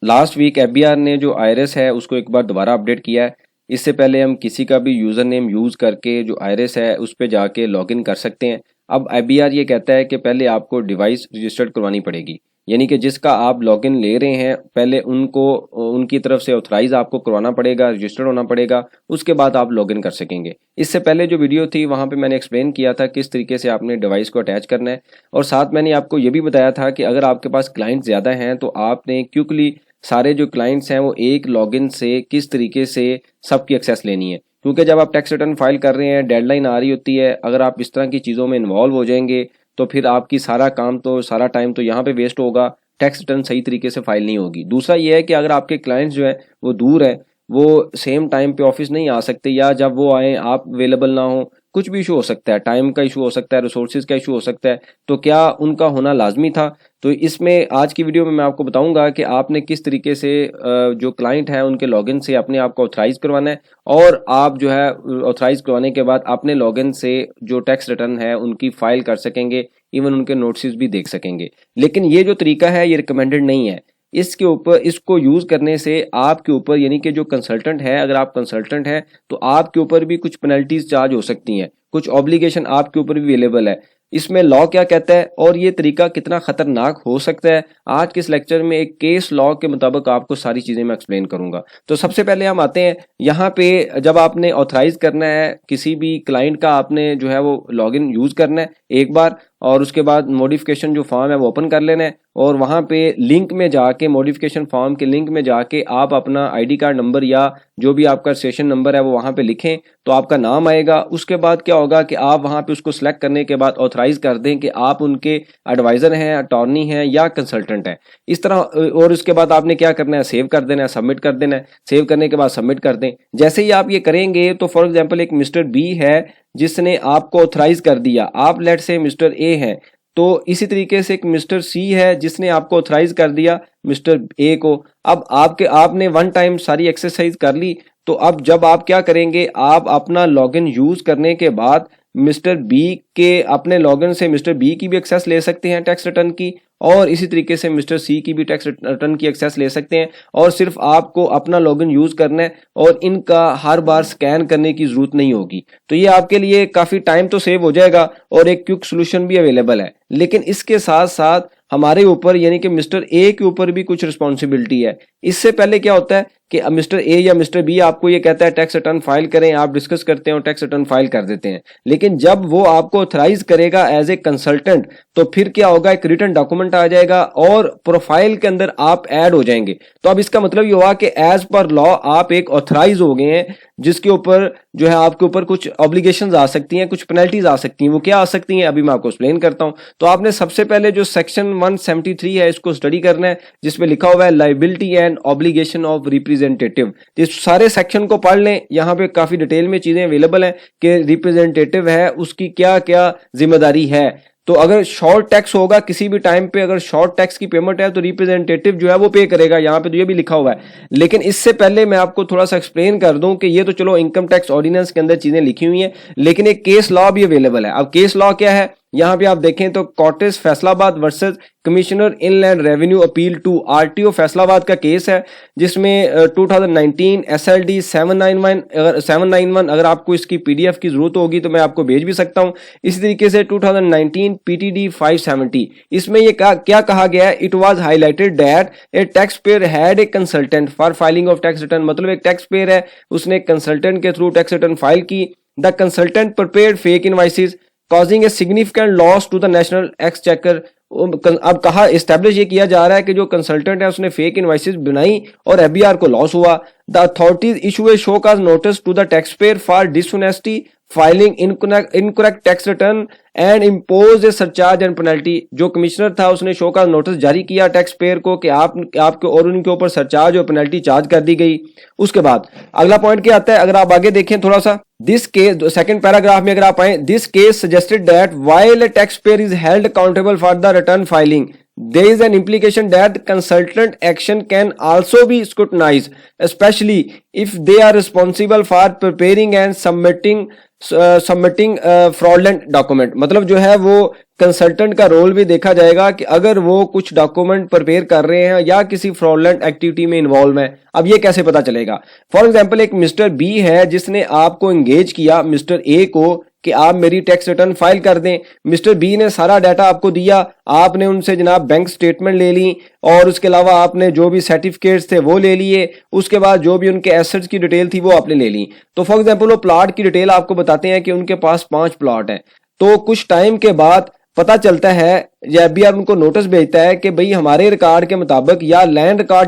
Last week FBR ने जो IRS है उसको एक बार दोबारा अपडेट किया है। इससे पहले हम किसी का भी यूज़र नेम यूज़ करके जो आईआरएस है उस पर जाके लॉगिन कर सकते हैं। अब एफबीआर ये कहता है कि पहले आपको डिवाइस रजिस्टर्ड करवानी पड़ेगी, यानी कि जिसका आप लॉगिन ले रहे हैं पहले उनको उनकी तरफ से ऑथराइज आपको करवाना पड़ेगा, रजिस्टर्ड होना पड़ेगा, उसके बाद आप लॉगिन कर सकेंगे। इससे पहले जो वीडियो थी वहाँ पे मैंने एक्सप्लेन किया था किस तरीके से आपने डिवाइस को अटैच करना है, और साथ मैंने आपको ये भी बताया था कि अगर आपके पास क्लाइंट ज़्यादा हैं तो आपने क्विकली सारे जो क्लाइंट्स हैं वो एक लॉगिन से किस तरीके से सबकी एक्सेस लेनी है। क्योंकि जब आप टैक्स रिटर्न फाइल कर रहे हैं, डेडलाइन आ रही होती है, अगर आप इस तरह की चीज़ों में इन्वॉल्व हो जाएंगे तो फिर आपकी सारा काम तो सारा टाइम तो यहाँ पे वेस्ट होगा, टैक्स रिटर्न सही तरीके से फाइल नहीं होगी। दूसरा ये है कि अगर आपके क्लाइंट्स जो है वो दूर है, वो सेम टाइम पे ऑफिस नहीं आ सकते, या जब वो आए आप अवेलेबल ना हो, कुछ भी इशू हो सकता है, टाइम का इशू हो सकता है, रिसोर्सेज का इशू हो सकता है, तो क्या उनका होना लाजमी था? तो इसमें आज की वीडियो में मैं आपको बताऊंगा कि आपने किस तरीके से जो क्लाइंट है उनके लॉगिन से अपने आप को ऑथराइज करवाना है, और आप जो है ऑथराइज करवाने के बाद अपने लॉगिन से जो टैक्स रिटर्न है उनकी फाइल कर सकेंगे, इवन उनके नोटिस भी देख सकेंगे। लेकिन ये जो तरीका है ये रिकमेंडेड नहीं है। इसके ऊपर इसको यूज करने से आपके ऊपर, यानी कि जो कंसल्टेंट है, अगर आप कंसल्टेंट हैं तो आपके ऊपर भी कुछ पेनल्टीज चार्ज हो सकती हैं, कुछ ऑब्लिगेशन आपके ऊपर भी अवेलेबल है। इसमें लॉ क्या कहता है और ये तरीका कितना खतरनाक हो सकता है, आज के इस लेक्चर में एक केस लॉ के मुताबिक आपको सारी चीजें मैं एक्सप्लेन करूंगा। तो सबसे पहले हम आते हैं यहाँ पे, जब आपने ऑथराइज करना है किसी भी क्लाइंट का, आपने जो है वो लॉगिन यूज करना है एक बार, और उसके बाद मॉडिफिकेशन जो फॉर्म है वो ओपन कर लेना है, और वहाँ पे लिंक में जाके, मॉडिफिकेशन फॉर्म के लिंक में जाके आप अपना आईडी कार्ड नंबर या जो भी आपका रजिस्ट्रेशन नंबर है वो वहाँ पे लिखें तो आपका नाम आएगा। उसके बाद क्या होगा कि आप वहाँ पे उसको सिलेक्ट करने के बाद ऑथराइज कर दें कि आप उनके एडवाइजर हैं, अटॉर्नी हैं या कंसल्टेंट हैं, इस तरह। और उसके बाद आपने क्या करना है, सेव कर देना है, सबमिट कर देना है। सेव करने के बाद सबमिट कर दें। जैसे ही आप ये करेंगे तो फॉर एग्जाम्पल एक मिस्टर बी है जिसने आपको ऑथराइज कर दिया, आप लेट से मिस्टर ए हैं, तो इसी तरीके से एक मिस्टर सी है जिसने आपको ऑथराइज कर दिया मिस्टर ए को। अब आपने वन टाइम सारी एक्सरसाइज कर ली, तो अब जब आप क्या करेंगे, आप अपना लॉगिन यूज करने के बाद मिस्टर बी के अपने लॉगिन से मिस्टर बी की भी एक्सेस ले सकते हैं टैक्स रिटर्न की, और इसी तरीके से मिस्टर सी की भी टैक्स रिटर्न की एक्सेस ले सकते हैं। और सिर्फ आपको अपना लॉगिन यूज करना है और इनका हर बार स्कैन करने की जरूरत नहीं होगी। तो ये आपके लिए काफी टाइम तो सेव हो जाएगा और एक क्विक सोल्यूशन भी अवेलेबल है। लेकिन इसके साथ साथ हमारे ऊपर, यानी कि मिस्टर ए के ऊपर भी कुछ रिस्पॉन्सिबिलिटी है। इससे पहले क्या होता है कि मिस्टर ए या मिस्टर बी आपको ये कहता है टैक्स रिटर्न फाइल करें, आप डिस्कस करते हैं और टैक्स रिटर्न फाइल कर देते हैं। लेकिन जब वो आपको ऑथराइज करेगा एज ए कंसल्टेंट तो फिर क्या होगा, एक रिटन डॉक्यूमेंट आ जाएगा और प्रोफाइल के अंदर आप ऐड हो जाएंगे। तो अब इसका मतलब ये हुआ कि एज पर लॉ आप एक ऑथराइज हो गए हैं, जिसके ऊपर जो है आपके ऊपर कुछ ऑब्लिगेशंस आ सकती हैं, कुछ पेनल्टीज आ सकती हैं। वो क्या आ सकती हैं अभी मैं आपको एक्सप्लेन करता हूं। तो आपने सबसे पहले जो सेक्शन 173 है इसको स्टडी करना है, जिसमें लिखा हुआ है liability and obligation of representative. इस सारे सेक्शन को पढ़ लें, यहाँ पे काफी डिटेल में चीजें अवेलेबल हैं कि रिप्रेजेंटेटिव है उसकी क्या क्या जिम्मेदारी है। तो अगर शॉर्ट टैक्स होगा किसी भी टाइम पे, अगर शॉर्ट टैक्स की पेमेंट है तो रिप्रेजेंटेटिव जो है वो पे करेगा, यहाँ पे तो ये भी लिखा हुआ है। लेकिन इससे पहले मैं आपको थोड़ा सा एक्सप्लेन कर दूं कि ये तो चलो इनकम टैक्स ऑर्डिनेंस के अंदर चीजें लिखी हुई हैं, लेकिन एक केस लॉ भी अवेलेबल है। अब केस लॉ क्या है, यहां पे आप देखें तो cottage Faisalabad versus commissioner inland revenue appeal to RTO Faisalabad का केस है, जिसमें 2019 एसएलडी 791 अगर आपको इसकी पीडीएफ की जरूरत होगी तो मैं आपको भेज भी सकता हूं। इसी तरीके से 2019 पीटीडी 570, इसमें ये क्या कहा गया है, it was highlighted that A tax payer had a consultant for filing of tax return. मतलब एक टैक्स पेयर है, उसने कंसल्टेंट के थ्रू टैक्स रिटर्न फाइल की। The consultant prepared fake invoices causing a significant loss to the national exchequer। अब कहा establish ये किया जा रहा है कि जो कंसल्टेंट है उसने फेक इनवॉइसेस बनाई और एफबीआर को लॉस हुआ। The authorities issue a show cause notice to the tax payer for dishonesty filing incorrect tax return and impose a surcharge and penalty. जो कमिश्नर था उसने शो का नोटिस जारी किया टैक्स पेयर को कि आपके और उनके ऊपर सरचार्ज और पेनल्टी चार्ज कर दी गई। उसके बाद अगला पॉइंट क्या आता है, अगर आप आगे देखें थोड़ा सा, दिस केस सेकंड पैराग्राफ में अगर आप आए, this case suggested that while A tax payer is held accountable for the return filing, there is an implication that consultant action can also be scrutinized, especially if they are responsible for preparing and submitting submitting fraudulent document, मतलब जो है वो consultant का role भी देखा जाएगा कि अगर वो कुछ डॉक्यूमेंट प्रिपेयर कर रहे हैं या किसी फ्रॉडलेंट एक्टिविटी में इन्वॉल्व है। अब ये कैसे पता चलेगा? फॉर एग्जांपल एक मिस्टर बी है जिसने आपको एंगेज किया मिस्टर ए को कि आप मेरी टैक्स रिटर्न फाइल कर दें। मिस्टर बी ने सारा डाटा आपको दिया, आपने उनसे जनाब बैंक स्टेटमेंट ले ली और उसके अलावा आपने जो भी सर्टिफिकेट्स थे वो ले लिए, उसके बाद जो भी उनके एसेट्स की डिटेल थी वो आपने ले ली। तो फॉर एग्जांपल वो प्लॉट की डिटेल आपको बताते हैं कि उनके पास 5 प्लॉट हैं। तो कुछ टाइम के बाद पता चलता है या एफबीआर उनको नोटिस भेजता है कि भाई हमारे रिकॉर्ड के मुताबिक या लैंड रिकॉर्ड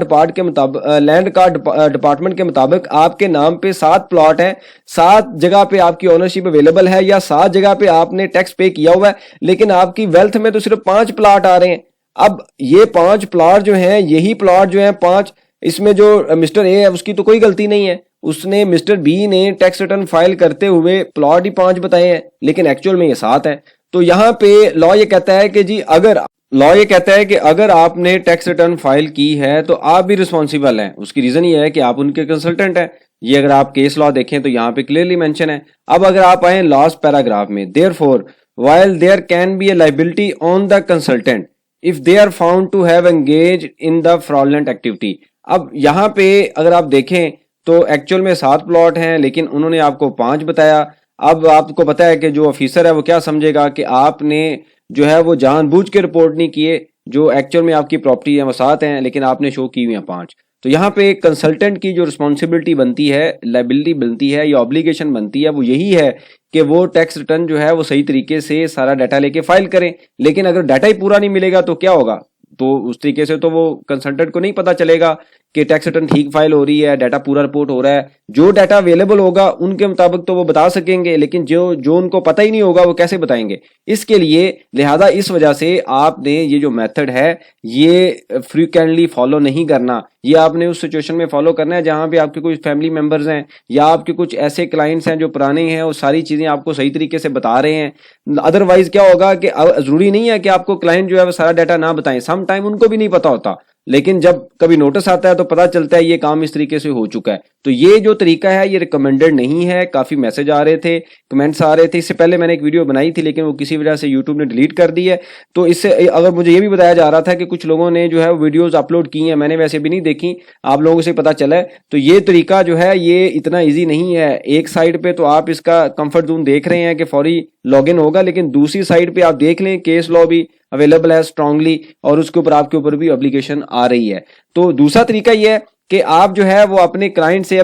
डिपार्टमेंट के मुताबिक आपके नाम पे 7 प्लॉट हैं, 7 जगह पे आपकी ओनरशिप अवेलेबल है या 7 जगह पे आपने टैक्स पे किया हुआ है, लेकिन आपकी वेल्थ में तो सिर्फ 5 प्लॉट आ रहे हैं। अब ये 5 प्लॉट जो हैं, यही प्लॉट जो हैं 5, इसमें जो मिस्टर ए है उसकी तो कोई गलती नहीं है, उसने मिस्टर बी ने टैक्स रिटर्न फाइल करते हुए प्लॉट ही 5 बताए हैं, लेकिन एक्चुअल में ये 7 है। तो यहाँ पे लॉ ये कहता है कि जी अगर आपने टैक्स रिटर्न फाइल की है तो आप भी रिस्पॉन्सिबल हैं। उसकी रीजन ये है कि आप उनके कंसल्टेंट हैं। ये अगर आप केस लॉ देखें तो यहाँ पे क्लियरली मेंशन है। अब अगर आप आए लास्ट पैराग्राफ में, therefore while there can be a liability on the consultant if they are found to have engage in the fraudulent activity. अब यहाँ पे अगर आप देखें तो एक्चुअल में 7 प्लॉट हैं, लेकिन उन्होंने आपको 5 बताया। अब आपको पता है कि जो ऑफिसर है वो क्या समझेगा कि आपने जो है वो जानबूझ के रिपोर्ट नहीं किए, जो एक्चुअल में आपकी प्रॉपर्टी है वो 7 हैं, लेकिन आपने शो की हुई है 5। तो यहाँ पे कंसल्टेंट की जो रिस्पॉन्सिबिलिटी बनती है, लायबिलिटी बनती है या ऑब्लिगेशन बनती है, वो यही है कि वो टैक्स रिटर्न जो है वो सही तरीके से सारा डाटा लेके फाइल करें। लेकिन अगर डाटा ही पूरा नहीं मिलेगा तो क्या होगा? तो उस तरीके से तो वो कंसल्टेंट को नहीं पता चलेगा कि टैक्स रिटर्न ठीक फाइल हो रही है, डाटा पूरा रिपोर्ट हो रहा है। जो डाटा अवेलेबल होगा उनके मुताबिक तो वो बता सकेंगे, लेकिन जो उनको पता ही नहीं होगा वो कैसे बताएंगे? इसके लिए लिहाजा इस वजह से आपने ये जो मेथड है ये फ्रीक्वेंटली फॉलो नहीं करना। ये आपने उस सिचुएशन में फॉलो करना है जहां पे आपके कुछ फैमिली मेंबर्स हैं या आपके कुछ ऐसे क्लाइंट्स हैं जो पुराने हैं और सारी चीजें आपको सही तरीके से बता रहे हैं। अदरवाइज क्या होगा कि जरूरी नहीं है कि आपको क्लाइंट जो है वो सारा डाटा ना बताएं, सम टाइम उनको भी नहीं पता होता, लेकिन जब कभी नोटिस आता है तो पता चलता है ये काम इस तरीके से हो चुका है। तो ये जो तरीका है ये रिकमेंडेड नहीं है। काफी मैसेज आ रहे थे, कमेंट्स आ रहे थे। इससे पहले मैंने एक वीडियो बनाई थी लेकिन वो किसी वजह से यूट्यूब ने डिलीट कर दी है। तो इससे अगर मुझे ये भी बताया जा रहा था कि कुछ लोगों ने जो है वीडियोस अपलोड की हैं, मैंने वैसे भी नहीं देखी, आप लोगों से पता चला है। तो ये तरीका जो है ये इतना ईजी नहीं है। एक साइड पे तो आप इसका कंफर्ट जोन देख रहे हैं कि फौरी लॉगिन होगा, लेकिन दूसरी साइड पे आप देख लें केस लॉ भी अवेलेबल है स्ट्रांगली और उसके ऊपर आपके ऊपर भी ऑब्लिगेशन आ रही है। तो दूसरा तरीका यह है कि आप जो है वो अपने क्लाइंट से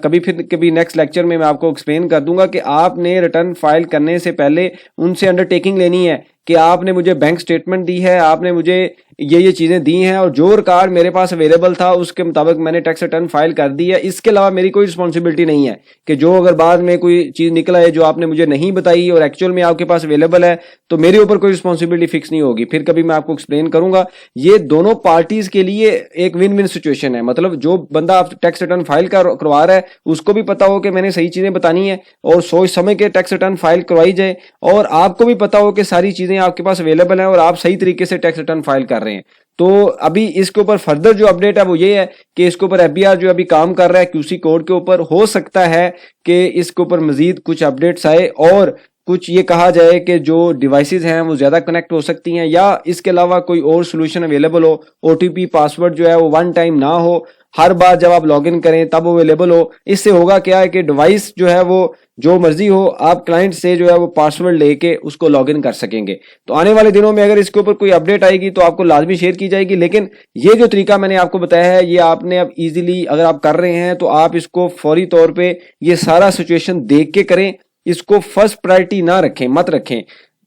कभी नेक्स्ट लेक्चर में मैं आपको एक्सप्लेन कर दूंगा कि आपने रिटर्न फाइल करने से पहले उनसे अंडरटेकिंग लेनी है कि आपने मुझे बैंक स्टेटमेंट दी है, आपने मुझे ये चीजें दी हैं और जो रिकॉर्ड मेरे पास अवेलेबल था उसके मुताबिक मैंने टैक्स रिटर्न फाइल कर दी है। इसके अलावा मेरी कोई रिस्पॉन्सिबिलिटी नहीं है कि जो अगर बाद में कोई चीज निकला है जो आपने मुझे नहीं बताई और एक्चुअल में आपके पास अवेलेबल है तो मेरे ऊपर कोई रिस्पॉन्सिबिलिटी फिक्स नहीं होगी। फिर कभी मैं आपको एक्सप्लेन करूंगा। ये दोनों पार्टीज के लिए एक विन विन सिचुएशन है। मतलब जो बंदा आप टैक्स रिटर्न फाइल करवा रहा है उसको भी पता हो कि मैंने सही चीजें बतानी है और सोच समझ के टैक्स रिटर्न फाइल करवाई जाए, और आपको भी पता हो कि सारी चीजें आपके पास अवेलेबल है और आप सही तरीके से टैक्स रिटर्न फाइल कर रहे हैं। तो अभी इसके ऊपर फर्दर जो अपडेट है वो ये है कि इसके ऊपर एफबीआर जो अभी काम कर रहा है क्यूसी कोड के ऊपर, हो सकता है कि इसके ऊपर मजीद कुछ अपडेट्स आए और कुछ ये कहा जाए कि जो डिवाइसेस हैं वो ज्यादा कनेक्ट हो सकती हैं या इसके अलावा कोई और सोल्यूशन अवेलेबल हो। ओटीपी पासवर्ड जो है वो वन टाइम ना हो, हर बार जब आप लॉगिन करें तब अवेलेबल हो। इससे होगा क्या है कि डिवाइस जो है वो जो मर्जी हो, आप क्लाइंट से जो है वो पासवर्ड लेके उसको लॉगिन कर सकेंगे। तो आने वाले दिनों में अगर इसके ऊपर कोई अपडेट आएगी तो आपको लाजमी शेयर की जाएगी। लेकिन ये जो तरीका मैंने आपको बताया है ये आपने अब इजीली अगर आप कर रहे हैं तो आप इसको फौरी तौर पे ये सारा सिचुएशन देख के करें, इसको फर्स्ट प्रायोरिटी ना रखें, मत रखें।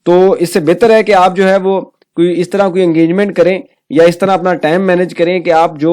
तो इससे बेहतर है कि आप जो है वो कोई इस तरह कोई एंगेजमेंट करें या इस तरह अपना टाइम मैनेज करें कि आप जो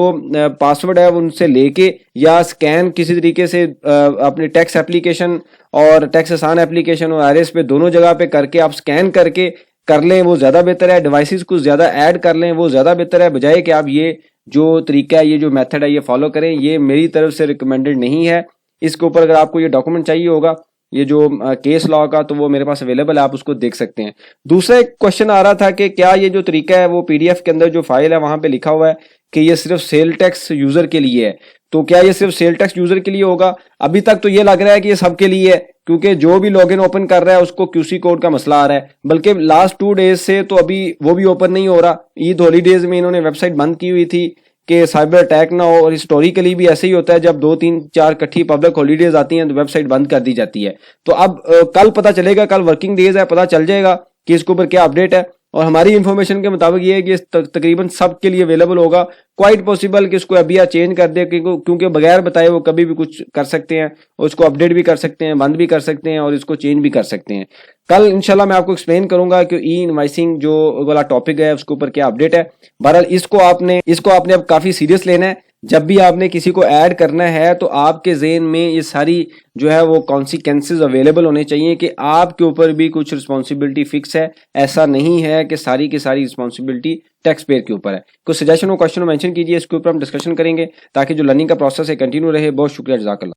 पासवर्ड है उनसे लेके या स्कैन किसी तरीके से अपने टैक्स एप्लीकेशन और टैक्स आसान एप्लीकेशन और आईआरएस पे दोनों जगह पे करके आप स्कैन करके कर लें, वो ज्यादा बेहतर है। डिवाइसेस को ज्यादा ऐड कर लें, वो ज्यादा बेहतर है, बजाय कि आप ये जो तरीका है, ये जो मेथड है ये फॉलो करें। ये मेरी तरफ से रिकमेंडेड नहीं है। इसके ऊपर अगर आपको ये डॉक्यूमेंट चाहिए होगा ये जो केस लॉ का, तो वो मेरे पास अवेलेबल है, आप उसको देख सकते हैं। दूसरा एक क्वेश्चन आ रहा था कि क्या ये जो तरीका है वो पीडीएफ के अंदर जो फाइल है वहां पे लिखा हुआ है कि ये सिर्फ सेल टैक्स यूजर के लिए है, तो क्या ये सिर्फ सेल टैक्स यूजर के लिए होगा? अभी तक तो ये लग रहा है कि ये सबके लिए है, क्योंकि जो भी लॉगिन ओपन कर रहा है उसको क्यूसी कोड का मसला आ रहा है। बल्कि लास्ट 2 डेज से तो अभी वो भी ओपन नहीं हो रहा। ईद हॉलीडेज में इन्होंने वेबसाइट बंद की हुई थी कि साइबर अटैक ना हो, और हिस्टोरिकली भी ऐसे ही होता है, जब 2 3 4 इकट्ठी पब्लिक हॉलीडेज आती हैं तो वेबसाइट बंद कर दी जाती है। तो अब कल पता चलेगा, कल वर्किंग डेज है, पता चल जाएगा कि इसके ऊपर क्या अपडेट है। और हमारी इंफॉर्मेशन के मुताबिक ये है कि तकरीबन सब के लिए अवेलेबल होगा। क्वाइट पॉसिबल कि इसको अभी चेंज कर दे, क्योंकि बगैर बताए वो कभी भी कुछ कर सकते हैं, और उसको अपडेट भी कर सकते हैं, बंद भी कर सकते हैं, और इसको चेंज भी कर सकते हैं। कल इंशाल्लाह मैं आपको एक्सप्लेन करूंगा कि ई इनवाइसिंग जो वाला टॉपिक है उसके ऊपर क्या अपडेट है। बहरहाल इसको आपने अब काफी सीरियस लेना है। जब भी आपने किसी को ऐड करना है तो आपके ज़हन में ये सारी जो है वो कॉन्सिक्वेंसेस अवेलेबल होने चाहिए कि आपके ऊपर भी कुछ रिस्पॉन्सिबिलिटी फिक्स है। ऐसा नहीं है कि सारी की सारी रिस्पॉन्सिबिलिटी टैक्स पेयर के ऊपर है। कुछ सजेशन और क्वेश्चन मेंशन कीजिए, इसके ऊपर हम डिस्कशन करेंगे ताकि जो लर्निंग का प्रोसेस है कंटिन्यू रहे। बहुत शुक्रिया, जज़ाकल्लाह।